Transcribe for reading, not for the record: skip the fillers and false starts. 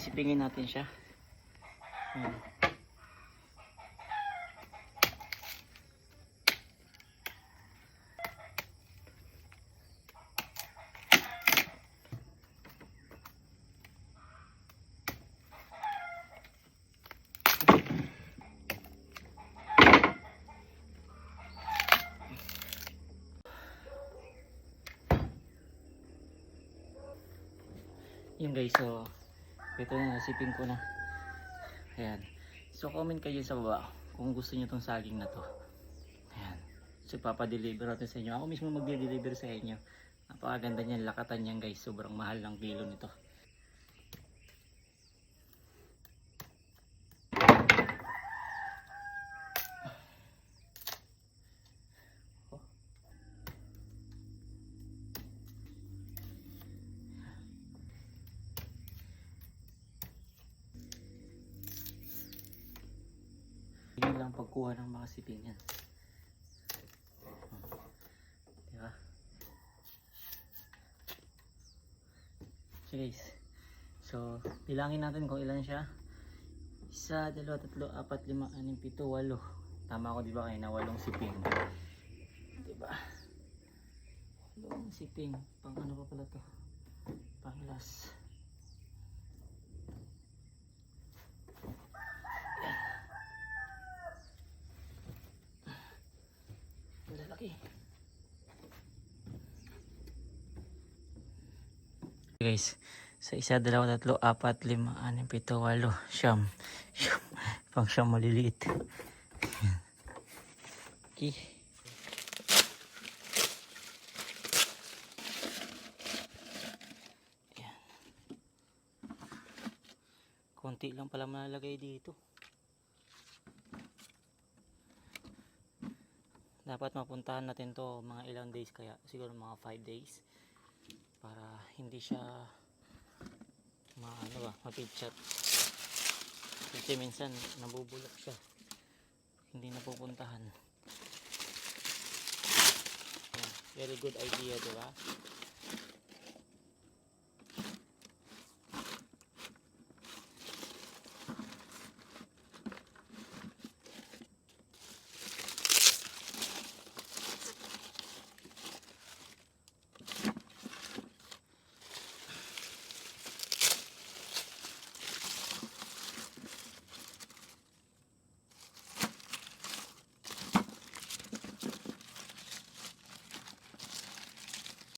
sisipingin natin siya. Ayan. Yun guys, so ito na, nasiping ko na. Ayan. So comment kayo sa baba kung gusto nyo tong saging na to. Ayan. So papadeliver natin sa inyo. Ako mismo magde-deliver sa inyo. Napakaganda niyan, lakatan niyan guys. Sobrang mahal ng kilo nito. Yun lang pagkuha ng mga siping yan. Diba? So guys, so bilangin natin kung ilan siya. 1, 2, 3, 4, 5, 6, 7, 8. Tama ako diba kayo na 8 siping. Diba? 8 siping. Pang ano pa pala to? Pang last. Lalaki. Guys, sa 1, 2, 3, 4, 5, 6, 7, 8, 9. Pang siyam maliliit. Okay. Ayan. Konti lang pala malalagay dito. Dapat mapuntahan natin to mga ilang days, kaya siguro mga 5 days para hindi siya mapitchat. Kasi minsan nabubulok siya, hindi napupuntahan. Very good idea, diba?